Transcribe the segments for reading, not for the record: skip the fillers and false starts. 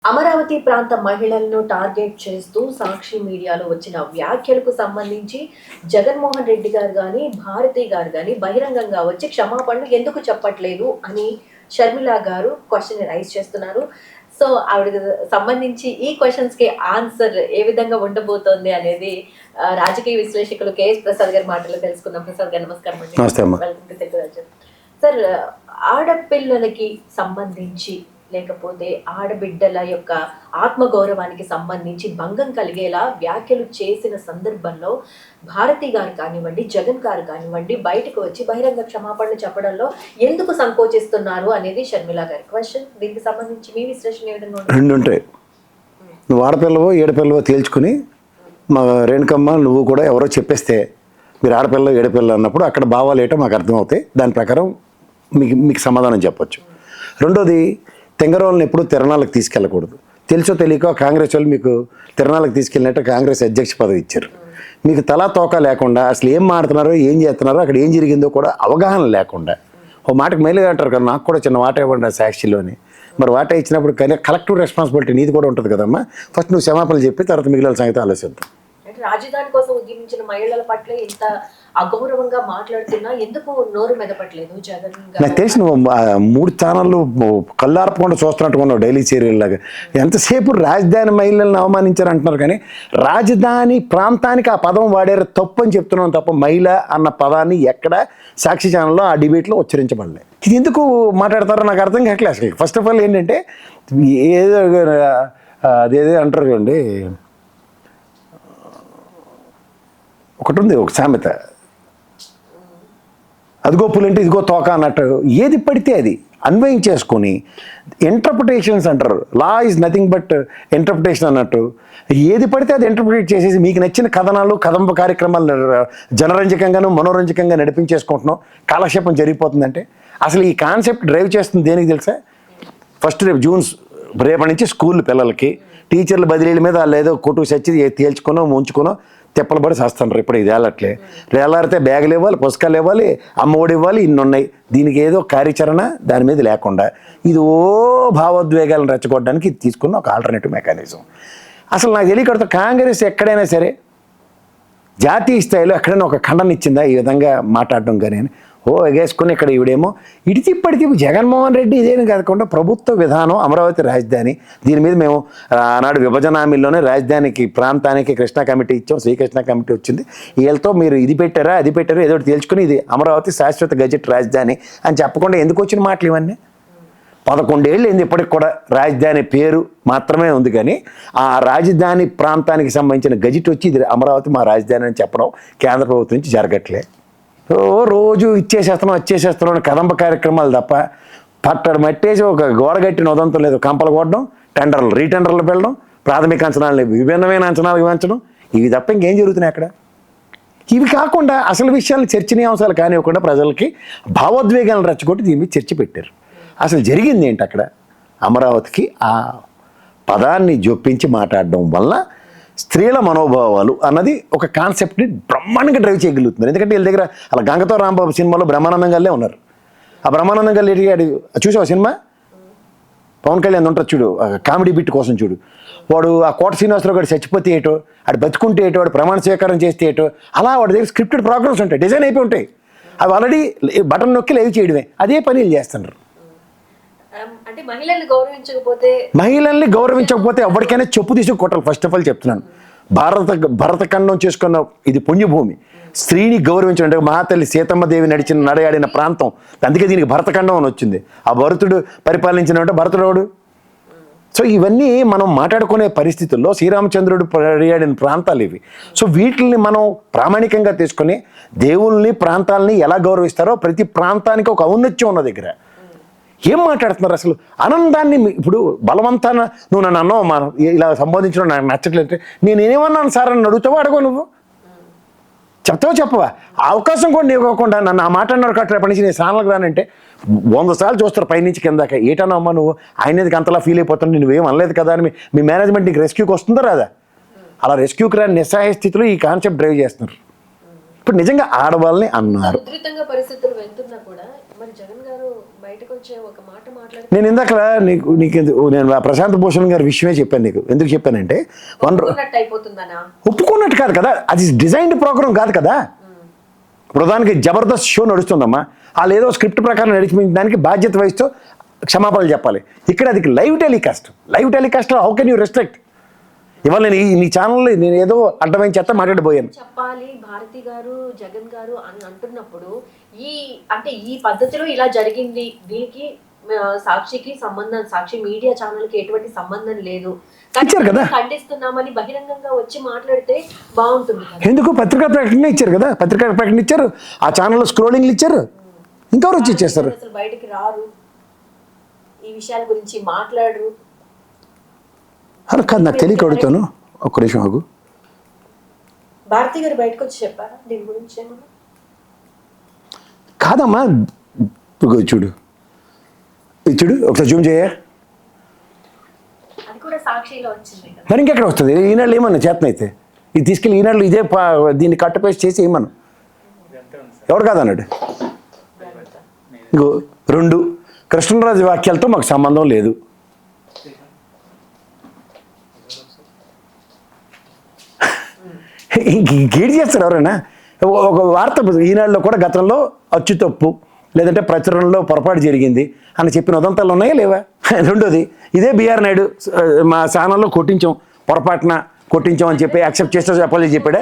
అమరావతి ప్రాంత మహిళలను టార్గెట్ చేస్తూ సాక్షి మీడియాలో వచ్చిన వ్యాఖ్యలకు సంబంధించి జగన్మోహన్ రెడ్డి గారు కానీ భారతి గారు కానీ బహిరంగంగా వచ్చి క్షమాపణలు ఎందుకు చెప్పట్లేదు అని షర్మిల గారు క్వశ్చన్ రైజ్ చేస్తున్నారు. సో ఆవిడ సంబంధించి ఈ క్వశ్చన్స్ కి ఆన్సర్ ఏ విధంగా ఉండబోతోంది అనేది రాజకీయ విశ్లేషకులు కేఎస్ ప్రసాద్ గారి మాటలు తెలుసుకుందాం. ప్రసాద్ గారు నమస్కారం అండి. వెల్కమ్ టు తెలుగు రాజ్యం. సార్, ఆడపిల్లలకి సంబంధించి లేకపోతే ఆడబిడ్డల యొక్క ఆత్మగౌరవానికి సంబంధించి భంగం కలిగేలా వ్యాఖ్యలు చేసిన సందర్భంలో భారతి గారు కానివ్వండి, జగన్ గారు కానివ్వండి బయటకు వచ్చి బహిరంగ క్షమాపణలు చెప్పడంలో ఎందుకు సంకోచిస్తున్నారు అనేది షర్మిల గారి క్వశ్చన్. దీనికి సంబంధించి మీ విశ్లేషణ ఏ విధంగా ఉంటుంది? రెండు ఉంటాయి. నువ్వు ఆడపిల్లవో ఏడపిల్లవో తేల్చుకుని మా రేణుకమ్మ నువ్వు కూడా ఎవరో చెప్పేస్తే మీరు ఆడపిల్ల ఏడపిల్ల అన్నప్పుడు అక్కడ భావాలు ఏంటో మాకు అర్థమవుతాయి. దాని ప్రకారం మీకు సమాధానం చెప్పొచ్చు. రెండోది, తెంగరోళ్ళని ఎప్పుడు తిరణాలకు తీసుకెళ్ళకూడదు. తెలుసో తెలియక కాంగ్రెస్ వాళ్ళు మీకు తిరణాలకు తీసుకెళ్ళినట్టు కాంగ్రెస్ అధ్యక్ష పదవి ఇచ్చారు. మీకు తలా తోక లేకుండా అసలు ఏం మాడుతున్నారో ఏం చేస్తున్నారో అక్కడ ఏం జరిగిందో కూడా అవగాహన లేకుండా ఓ మాటకు మేలుగా అంటారు కదా, నాకు కూడా చిన్న వాట ఇవ్వండి సాక్షిలోని. మరి వాటా ఇచ్చినప్పుడు కలెక్టివ్ రెస్పాన్సిబిలిటీ నీది కూడా ఉంటుంది కదమ్మా. ఫస్ట్ నువ్వు క్షమాపణలు చెప్పి తర్వాత మిగిలిన సంగతి ఆలోచిద్దాం. రాజధాని కోసం ఉద్యమించిన మహిళల పట్ల ఇంత అగౌరవంగా మాట్లాడుతున్నా ఎందుకు నోరు మెదపట్లేదు జగన్? నాకు తెలిసిన 3 ఛానళ్ళు కళ్ళార్పకుండా చూస్తున్నట్టుగా ఉన్నావు డైలీ సీరియల్ లాగా. ఎంతసేపు రాజధాని మహిళలను అవమానించారు అంటున్నారు, కానీ రాజధాని ప్రాంతానికి ఆ పదం వాడారు తప్పు అని చెప్తున్నాం తప్ప మహిళ అన్న పదాన్ని ఎక్కడ సాక్షి ఛానల్లో ఆ డిబేట్లో ఉచ్చరించబడలేదు. ఇది ఎందుకు మాట్లాడతారో నాకు అర్థం కావట్లేదు అసలు. ఫస్ట్ ఆఫ్ ఆల్ ఏంటంటే ఏదో అదేదో అంటారు చూడండి, ఒకటి ఉంది ఒక సామెత, అదిగో పులంటే ఇదిగో తోక అన్నట్టు ఏది పడితే అది అన్వయించేసుకొని ఇంటర్ప్రిటేషన్స్ అంటారు. Law is nothing but interpretation అన్నట్టు ఏది పడితే అది ఇంటర్ప్రిటేట్ చేసేసి మీకు నచ్చిన కథనాలు కదంబ కార్యక్రమాలు జనరంజకంగాను మనోరంజకంగా నడిపించేసుకుంటున్నాం. కాలక్షేపం జరిగిపోతుందంటే అసలు ఈ కాన్సెప్ట్ డ్రైవ్ చేస్తుంది దేనికి తెలుసా? ఫస్ట్ రేపటి నుంచి స్కూల్ పిల్లలకి టీచర్ల బదిలీల మీద వాళ్ళు ఏదో కొట్టు సచ్చి తేల్చుకునో ముంచుకునో తిప్పలు పడి చేస్తున్నారు. ఇప్పుడు ఇది వేలట్లే వేలాడితే బ్యాగులు ఇవ్వాలి, పుస్తకాలు ఇవ్వాలి, అమ్మఒడి ఇవ్వాలి, ఇన్ని ఉన్నాయి. దీనికి ఏదో కార్యాచరణ దాని మీద లేకుండా ఇది భావోద్వేగాలను రెచ్చగొట్టడానికి ఇది తీసుకున్న ఒక ఆల్టర్నేటివ్ మెకానిజం. అసలు నాకు తెలియకూడదు, కాంగ్రెస్ ఎక్కడైనా సరే జాతీయ స్థాయిలో ఎక్కడైనా ఒక ఖండన ఇచ్చిందా ఈ విధంగా మాట్లాడడం? కానీ ఎగేసుకుని ఇక్కడ ఈవిడేమో ఇడితి పడితే జగన్మోహన్ రెడ్డి ఇదేని కాకుండా ప్రభుత్వ విధానం అమరావతి రాజధాని, దీని మీద మేము ఆనాడు విభజన హామీల్లోనే రాజధానికి ప్రాంతానికి కృష్ణా కమిటీ ఇచ్చాం, శ్రీకృష్ణ కమిటీ వచ్చింది, వీళ్ళతో మీరు ఇది పెట్టారా అది పెట్టారా ఏదో తేల్చుకుని ఇది అమరావతి శాశ్వత గజెట్ రాజధాని అని చెప్పకుండా ఎందుకు వచ్చిన మాటలు ఇవన్నీ? 11 ఏళ్ళు ఏంది ఇప్పటికి కూడా రాజధాని పేరు మాత్రమే ఉంది, కానీ ఆ రాజధాని ప్రాంతానికి సంబంధించిన గజెట్ వచ్చి ఇది అమరావతి మా రాజధాని అని చెప్పడం కేంద్ర ప్రభుత్వం నుంచి జరగట్లే. రోజు వచ్చేసేస్తున్నాం కదంబ కార్యక్రమాలు తప్ప పట్టడు మట్టేసి ఒక గోడ కట్టిన ఉదంతం లేదు. కంపలు కొట్టడం, టెండర్లు రీటెండర్లు పెళ్ళడం, ప్రాథమిక అంచనాలని విభిన్నమైన అంచనాలు పెంచడం, ఇవి తప్ప ఇంకేం జరుగుతున్నాయి అక్కడ? ఇవి కాకుండా అసలు విషయాలు చర్చనీయాంశాలు కానివ్వకుండా ప్రజలకి భావోద్వేగాలను రెచ్చగొట్టి దీని మీద చర్చ పెట్టారు. అసలు జరిగింది ఏంటి అక్కడ? అమరావతికి ఆ పదాన్ని జొప్పించి మాట్లాడడం వల్ల స్త్రీల మనోభావాలు అన్నది ఒక కాన్సెప్ట్ని బ్రహ్మాండంగా డ్రైవ్ చేయగలుగుతున్నారు. ఎందుకంటే వీళ్ళ దగ్గర అలా గంగతో రాంబాబు సినిమాలో బ్రహ్మానందం గారే ఉన్నారు. ఆ బ్రహ్మానందం గారు చూసావు సినిమా? పవన్ కళ్యాణ్ ఉంటుంది చూడు, కామెడీ బిట్ కోసం చూడు. వాడు ఆ కోట శ్రీనివాసరావు గారు చచ్చిపోతే ఏటో, ఆడు బతుకుంటే ఏటో, వాడు ప్రమాణ స్వీకారం చేస్తే ఏటో, అలా వాడి దగ్గర స్క్రిప్టెడ్ ప్రోగ్రామ్స్ ఉంటాయి, డిజైన్ అయిపోయి ఉంటాయి. అవి ఆల్రెడీ బటన్ నొక్కి లైవ్ చేయడమే, అదే పని వీళ్ళు అంటే మహిళల్ని గౌరవించకపోతే ఎవరికైనా చెప్పు తీసుకు కొట్టాలి. ఫస్ట్ ఆఫ్ ఆల్ చెప్తున్నాను, భరతఖండం చేసుకున్న ఇది పుణ్యభూమి. స్త్రీని గౌరవించడం, మహాతల్లి సీతమ్మదేవి నడయాడిన ప్రాంతం, అందుకే దీనికి భరతఖండం అని వచ్చింది. ఆ భరతుడు పరిపాలించిన భరతుడోడు. సో ఇవన్నీ మనం మాట్లాడుకునే పరిస్థితుల్లో శ్రీరామచంద్రుడు నడయాడిన ప్రాంతాలు ఇవి. సో వీటిని మనం ప్రామాణికంగా తీసుకొని దేవుల్ని ప్రాంతాలని ఎలా గౌరవిస్తారో ప్రతి ప్రాంతానికి ఒక ఔన్నత్యం ఉన్న దగ్గర ఏం మాట్లాడుతున్నారు అసలు? ఆనందాన్ని ఇప్పుడు బలవంతాన నువ్వు నన్ను అన్నావు ఇలా సంబోధించడం నాకు నచ్చట్లేదు, నేనేమన్నాను సార్ అని అడుగుతావా? అడగో, నువ్వు చెప్తావా చెప్పవా? అవకాశం కూడా ఇవ్వకుండా నన్ను ఆ మాట అన్నారు కట్ట రేపటి నుంచి నేను ఛానల్కి రానంటే 100 సార్లు చూస్తారు పైనుంచి కిందాక. ఏటన్నా అమ్మా నువ్వు ఆయనది అంతలా ఫీల్ అయిపోతాను, నువ్వేం అనలేదు కదా అని మీ మేనేజ్మెంట్ నీకు రెస్క్యూకి వస్తుందా రాదా? అలా రెస్క్యూకి రాని నిస్సహాయ స్థితిలో ఈ కాన్సెప్ట్ డ్రైవ్ చేస్తున్నారు. ఇప్పుడు నిజంగా ఆడవాళ్ళని అన్నారు. పరిస్థితులు వెళ్తున్నా కూడా మరి మరి జగన్ గారు బయటకు వచ్చే ఒక మాట మాట్లాడి నేను ఇందాక నేను ప్రశాంత్ భూషణ్ గారి విషయమే చెప్పాను నీకు. ఎందుకు చెప్పానంటే అయిపోతుందనా? ఒప్పుకున్నట్టు కాదు కదా, అది డిజైన్డ్ ప్రోగ్రామ్ కాదు కదా. ఇప్పుడు దానికి జబర్దస్త్ షో నడుస్తుందమ్మా, వాళ్ళు ఏదో స్క్రిప్ట్ ప్రకారం నడిపించడానికి బాధ్యత వహిస్తూ క్షమాపణలు చెప్పాలి. ఇక్కడ అది live telecast how can you restrict? ఇవాళ నేను నీ ఛానల్లో నేను ఏదో అడ్డమైన చెత్త మాట్లాడిపోయాను చెప్పాలి. భారతి గారు జగన్ గారు అని అంటున్నప్పుడు ఈ పద్ధతిలో ఇలా జరిగింది, దీనికి సాక్షికి సంబంధం, సాక్షి మీడియా ఛానల్ కి ఎటువంటి సంబంధం లేదు, ఇచ్చారు కదా, ఖండిస్తున్నామని బహిరంగంగా వచ్చి మాట్లాడితే బాగుంటుంది. ఎందుకు పత్రికా ప్రకటన ఇచ్చారు కదా, పత్రికా ప్రకటన ఇచ్చారు, ఆ ఛానల్లో స్క్రోలింగ్లు ఇచ్చారు, ఇంకెవరు వచ్చి ఇచ్చేస్తారు. అసలు బయటికి రారు, ఈ విషయాల గురించి మాట్లాడరు. అలా కాదు, నాకు తెలియక అడుగుతాను, ఒక్క నిమిషం ఆగు. భారతి గారు బయటకు వచ్చి చెప్పారా దీని గురించి ఏమన్నా? కాదమ్మా, చూడు ఒకసారి జూమ్ చేయ, అది కూడా సాక్షిలో వచ్చింది కదా. మరి ఇంకెక్కడ వస్తుంది? ఈనాళ్ళు ఏమన్నా చేతనైతే ఇది తీసుకెళ్ళి ఈనాళ్ళు ఇదే దీన్ని కట్టపేసి చేసి ఏమన్నా ఎవరు కాదన్నాడు. ఇంకో 2 కృష్ణరాజు వాక్యాలతో మాకు సంబంధం లేదు. ఇంకేడు చేస్తారు ఎవరైనా? ఒక వార్త ఈనాడులో కూడా గతంలో అచ్చు తప్పు లేదంటే ప్రచురణలో పొరపాటు జరిగింది అని చెప్పిన ఉదంతాలు ఉన్నాయా లేవా? రెండోది, ఇదే బిఆర్ నాయుడు మా ఛానల్లో పొరపాటున కొట్టించాం అని చెప్పి యాక్సెప్ట్ చేస్తే చెప్పాలి చెప్పాడా?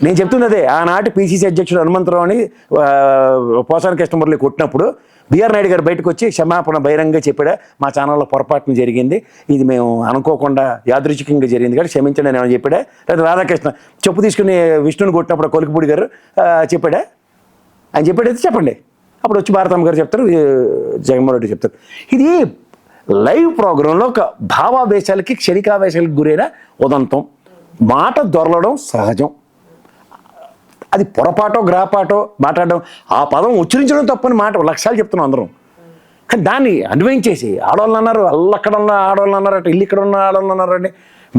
నేను చెప్తుంది అదే. ఆనాటి పిసిసి అధ్యక్షుడు హనుమంతరావు అని పోసాని కృష్ణమురళి కొట్టినప్పుడు బిఆర్ నాయుడు గారు బయటకు వచ్చి క్షమాపణ బహిరంగంగా చెప్పాడా, మా ఛానల్లో పొరపాటున జరిగింది, ఇది మేము అనుకోకుండా యాదృచ్ఛికంగా జరిగింది కాబట్టి క్షమించండి అని ఏమైనా చెప్పాడా? లేదా రాధాకృష్ణ చెప్పు తీసుకుని విష్ణుని కొట్టినప్పుడు కొలికిపూడి గారు చెప్పాడా? ఆయన చెప్పాడైతే చెప్పండి, అప్పుడు వచ్చి భారతమ్మ గారు చెప్తారు, జగన్మోహన్ రెడ్డి చెప్తారు. ఇది లైవ్ ప్రోగ్రాంలో ఒక భావావేశాలకి క్షణికావేశాలకు గురైన ఉదంతం, మాట దొరలడం సహజం. అది పొరపాటో గ్రాపాటో మాట్లాడడం, ఆ పదం ఉచ్చరించడం తప్పని మాట లక్ష్యాలు చెప్తున్నాం అందరం. కానీ దాన్ని అన్వయించేసి ఆడవాళ్ళు అన్నారు, అల్లక్కడ ఉన్న ఆడవాళ్ళు అన్నారట, ఇల్లు ఇక్కడ ఉన్న ఆడవాళ్ళు అన్నారు అండి,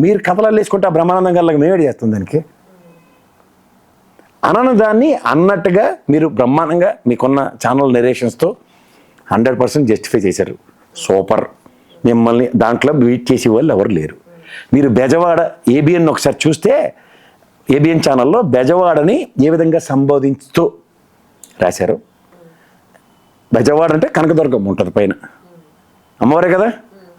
మీరు కథలు వేసుకుంటే ఆ బ్రహ్మానందం గారికి మేమేడి చేస్తుంది దానికి. దాన్ని అన్నట్టుగా మీరు బ్రహ్మాండంగా మీకున్న ఛానల్ నెరేషన్స్తో 100% జస్టిఫై చేశారు. సూపర్. మిమ్మల్ని దాంట్లో బీట్ చేసే వాళ్ళు ఎవరు లేరు. మీరు బెజవాడ ఏబిఎన్ ఒకసారి చూస్తే ఏబిఎన్ ఛానల్లో బెజవాడని ఏ విధంగా సంబోధించుతూ రాశారు. బెజవాడ అంటే కనకదుర్గం ఉంటుంది పైన, అమ్మవారే కదా,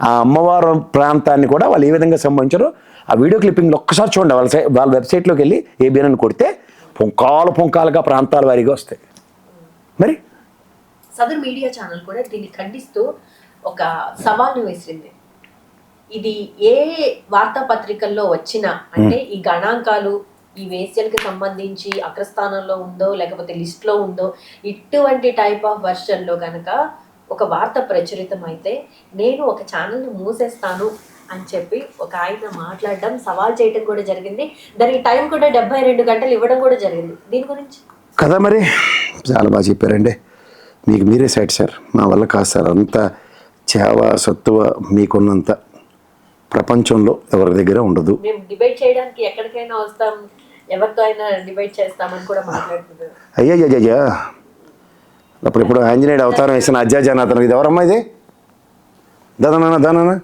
ఆ అమ్మవారు ప్రాంతాన్ని కూడా వాళ్ళు ఏ విధంగా సంబోధించారో ఆ వీడియో క్లిప్పింగ్లో ఒక్కసారి చూడండి. వాళ్ళ వెబ్సైట్లోకి వెళ్ళి ఏబిఎన్ అని కొడితే పుంకాలుగా ప్రాంతాల వారీగా వస్తాయి. మరి సదర్ మీడియా ఛానల్ కూడా దీన్ని ఖండిస్తూ ఒక సవాల్ను విసిరింది. ఇది ఏ వార్తాపత్రికల్లో వచ్చినా అంటే ఈ గణాంకాలు ఈ వేశ్యలకు సంబంధించి అగ్రస్థానంలో ఉందో లేకపోతే లిస్ట్లో ఉందో ఇటువంటి టైప్ ఆఫ్ వర్షన్లో కనుక ఒక వార్త ప్రచురితం అయితే నేను ఒక ఛానల్ని మూసేస్తాను అని చెప్పి ఒక ఆయన మాట్లాడడం, సవాల్ చేయడం కూడా జరిగింది. దానికి టైం కూడా 72 గంటలు ఇవ్వడం కూడా జరిగింది. దీని గురించి కదా మరి చాలా బాగా చెప్పారండి. మీకు మీరే సైడ్ సార్, మా వల్ల కాదు సార్. అంత చేవ సత్తువ మీకున్నంత ప్రపంచంలో ఎవరి దగ్గర ఉండదు. మేము డిబేట్ చేయడానికి ఎక్కడికైనా వస్తాం, ఎవరితో అయినా డిబేట్ చేస్తామని కూడా మాట్లాడుతున్నారు. అయ్యా అప్పుడు ఆంజనేయుడు అవతారం వేసిన అజ్జాజనాథన్, ఇది ఎవరమ్మా ఇది? దానా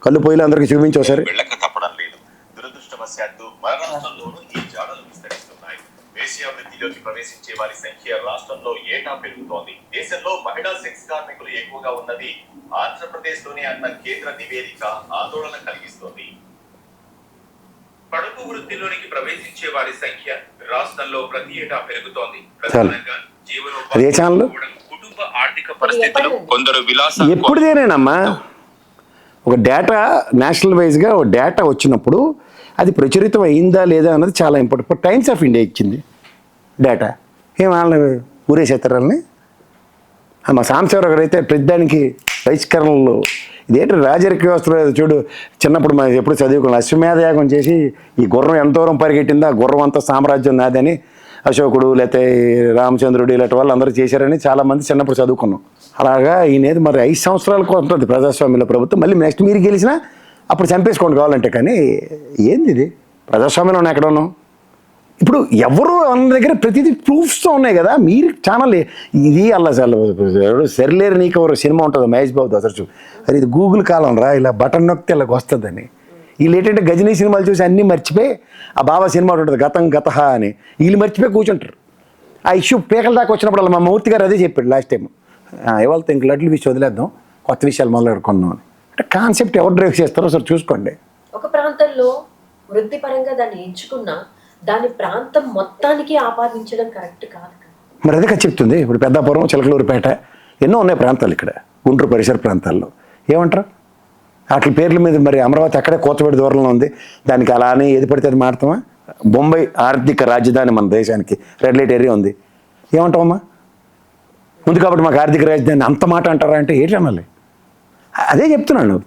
కళ్ళు పోయిలు అందరికి చూపించి ఒకసారి. తప్పడం లేదు. దురదృష్టవశాత్తు మన రాష్ట్రంలోనూ ఈ జాడలు విస్తరిస్తున్నాయి. వేశ్యావృత్తిలోకి ప్రవేశించే వారి సంఖ్య రాష్ట్రంలో ఏటా పెరుగుతోంది. దేశంలో మహిళా సెక్స్ కార్మికులు ఎక్కువగా ఉన్నది ఆంధ్రప్రదేశ్ లోనే అన్న కేంద్ర నివేదిక ఆందోళన కలిగిస్తోంది. పడుపు వృత్తిలోనికి ప్రవేశించే వారి సంఖ్య రాష్ట్రంలో ప్రతి ఏటా పెరుగుతోంది. ప్రధానంగా జీవనోపాధి, కుటుంబ ఆర్థిక పరిస్థితులు, కొందరు విలాసం. ఎప్పుడుదేనేనమ్మా ఒక డేటా నేషనల్ వైజ్గా ఒక డేటా వచ్చినప్పుడు అది ప్రచురితం అయిందా లేదా అన్నది చాలా ఇంపార్టెంట్. ఇప్పుడు టైమ్స్ ఆఫ్ ఇండియా ఇచ్చింది డేటా, ఏం వాళ్ళని ఊరేసేస్తారు వాళ్ళని. మా సాంబశివరావు గారు అయితే ప్రతిదానికి బహిష్కరణలు, ఇదేంటి రాజరిక వ్యవస్థలో చూడు, చిన్నప్పుడు మనం ఎప్పుడు చదువుకున్నాం, అశ్వమేధయాగం చేసి ఈ గుర్రం ఎంత దూరం పరిగెట్టిందా, గుర్రం అంతా సామ్రాజ్యం నాదని అశోకుడు లేకపోతే రామచంద్రుడు ఇలాంటి వాళ్ళు అందరూ చేశారని చాలామంది చిన్నప్పుడు చదువుకున్నాం. అలాగా ఈయనేది మరి 5 సంవత్సరాలకు ఉంటుంది ప్రజాస్వామ్యంలో ప్రభుత్వం, మళ్ళీ నెక్స్ట్ మీరు గెలిచినా అప్పుడు చంపేసుకోండి కావాలంటే. కానీ ఏంది ఇది? ప్రజాస్వామ్యంలో ఎక్కడ ఉన్నాం? ఇప్పుడు ఎవరు అన్న దగ్గర ప్రతిదీ ప్రూఫ్స్తో ఉన్నాయి కదా. మీరు ఛానల్ ఇది అలా సరిలేరు నీకు ఎవరు సినిమా ఉంటుంది మహేష్ బాబు దసరచు, అది ఇది గూగుల్ కాలం రా, ఇలా బటన్ నొక్కితే ఇలాగ వస్తుందని. వీళ్ళు ఏంటంటే గజనీ సినిమాలు చూసి అన్నీ మర్చిపోయి ఆ బాబా సినిమా ఉంటుంది గతం గతహ అని, వీళ్ళు మర్చిపోయి కూర్చుంటారు. ఆ ఇష్యూ పీకల దాకా వచ్చినప్పుడు మా మూర్తి గారు అదే చెప్పాడు లాస్ట్ టైం, ఇవాళ ఇంక లడ్లు విషయం వదిలేద్దాం, కొత్త విషయాలు మొదలెడుకున్నాం అని. అంటే కాన్సెప్ట్ ఎవరు డ్రైవ్ చేస్తారో సార్ చూసుకోండి. ఒక ప్రాంతంలో వృత్తిపరంగా దాన్ని ఎంచుకున్నా దాని ప్రాంతం మొత్తానికి ఆపాదించడం కరెక్ట్ కాదు. మరి అదే చెప్తుంది. ఇప్పుడు పెద్దాపురం, చిలకలూరుపేట ఎన్నో ఉన్నాయి ప్రాంతాలు ఇక్కడ గుంటూరు పరిసర ప్రాంతాల్లో. ఏమంటారు వాటి పేర్ల మీద? మరి అమరావతి అక్కడే కోతవేడి దూరంలో ఉంది, దానికి అలా అని ఏది పడితే అది మాడతామా? బొంబాయి ఆర్థిక రాజధాని మన దేశానికి, రెడ్ లైట్ ఏరియా ఉంది, ఏమంటామమ్మా? ఉంది కాబట్టి మాకు ఆర్థిక రాజధాని అంత మాట అంటారా అంటే ఏంటి అనాలి? అదే చెప్తున్నాను,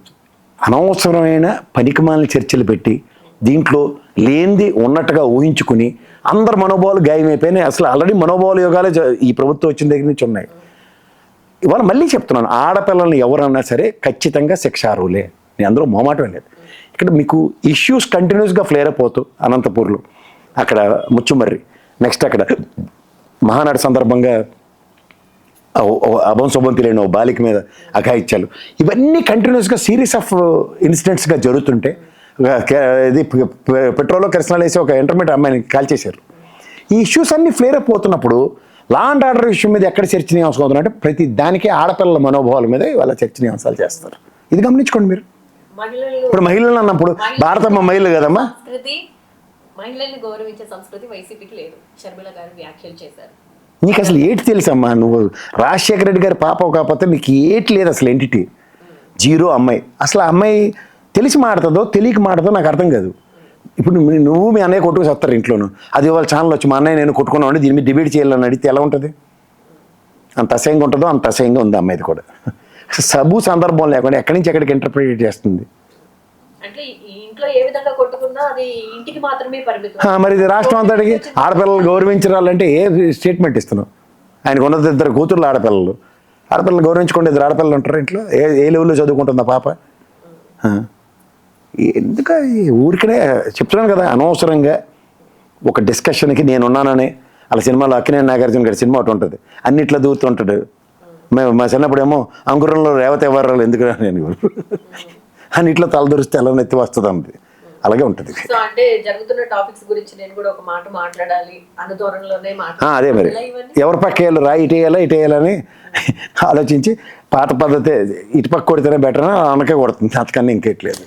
అనవసరమైన పనికిమాలిన చర్చలు పెట్టి దీంట్లో లేనిది ఉన్నట్టుగా ఊహించుకుని అందరు మనోభావాలు గాయమైపోయినాయి. అసలు ఆల్రెడీ మనోభావాల యోగాలే ఈ ప్రభుత్వం వచ్చిన దగ్గర నుంచి ఉన్నాయి. ఇవాళ మళ్ళీ చెప్తున్నాను, ఆడపిల్లల్ని ఎవరన్నా సరే ఖచ్చితంగా శిక్షార్హులే, నేను అందులో మొహమాటం లేదు. ఇక్కడ మీకు ఇష్యూస్ కంటిన్యూస్గా ఫ్లేర్ అయిపోతూ అనంతపూర్లో, అక్కడ ముచ్చుమర్రి, నెక్స్ట్ అక్కడ మహానాడు సందర్భంగా అభం శుభం తెలియని ఓ బాలిక మీద అఘాయిత్యాలు, ఇవన్నీ కంటిన్యూస్గా సిరీస్ ఆఫ్ ఇన్సిడెంట్స్గా జరుగుతుంటే ఇది పెట్రోల్లో కిరసనాలు వేసి ఒక ఇంటర్మీడియట్ అమ్మాయిని కాల్చేశారు. ఈ ఇష్యూస్ అన్నీ ఫ్లేర్ అయిపోతున్నప్పుడు లా అండ్ ఆర్డర్ ఇష్యూ మీద ఎక్కడ చర్చనీయాంశం అవుతుందంటే ప్రతి దానికే ఆడపిల్లల మనోభావాల మీద వాళ్ళ చర్చనీయాంశాలు చేస్తారు. ఇది గమనించుకోండి మీరు. ఇప్పుడు మహిళలు అన్నప్పుడు భారతమ్మ మహిళలు కదమ్మా. మహిళల్ని గౌరవించే సంస్కృతి వైసీపీకి లేదు. షర్మిల గారు వ్యాఖ్యలు చేశారు. నీకు అసలు ఏటి తెలుసమ్మా? నువ్వు రాజశేఖర రెడ్డి గారి పాప కాకపోతే నీకు ఏటి లేదు అసలు, ఎంటిటీ జీరో అమ్మాయి. అసలు ఆ అమ్మాయి తెలిసి మాడుతుందో తెలియక మాడుతుందో నాకు అర్థం కాదు. ఇప్పుడు నువ్వు మీ అన్నయ్య కొట్టుకు వస్తారు ఇంట్లోనూ, అది వాళ్ళ ఛానల్ వచ్చి మా అన్నయ్య నేను కొట్టుకున్నామండి దీని మీద డిబేట్ చేయాలని అడిగితే ఎలా ఉంటుంది? అంత అసహ్యంగా ఉంటుందో అంత అసహ్యంగా ఉంది అమ్మాయిది కూడా. సబు సందర్భం లేకుండా ఎక్కడి నుంచి ఎక్కడికి ఇంటర్ప్రిటేట్ చేస్తుంది. అంటే ఇంట్లో ఏ విధంగా కొట్టుకున్నా అది ఇంటికి మాత్రమే పరిమితం. మరి ఇది రాష్ట్రం అంతటికి ఆడపిల్లలు గౌరవించాలంటే ఏ స్టేట్మెంట్ ఇస్తున్నావు? ఆయనకు ఉన్నది 2 కూతుర్లు ఆడపిల్లలు, ఆడపిల్లలు గౌరవించుకోండి, 2 ఆడపిల్లలు ఉంటారు ఇంట్లో. ఏ లెవెల్లో చదువుకుంటుందా పాప? ఎందుక ఊరికనే చెప్తున్నాను కదా, అనవసరంగా ఒక డిస్కషన్కి నేనున్నానని. అలా సినిమాలో అక్కినేని నాగార్జున గారి సినిమా ఒకటి ఉంటుంది, అన్నిట్లో దూరుతుంటాడు. మేము మా చిన్నప్పుడేమో అంకురంలో రేవతి ఎవరు ఎందుకు నేను అన్నిట్లో తలదూరిస్తే ఎలా నెత్తి వస్తుంది అన్నది, అలాగే ఉంటుంది. సో అంటే జరుగుతున్న టాపిక్స్ గురించి నేను కూడా ఒక మాట మాట్లాడాలి అన్న ధోరణిలోనే అదే మరి ఎవరి పక్క వేయాలి, రా ఇటేయాలా ఇటేయాలని ఆలోచించి పాత పద్ధతి ఇటు పక్క కొడితేనే బెటర్ అని అనకే కొడుతుంది, అంతకన్నా ఇంకేట్లేదు.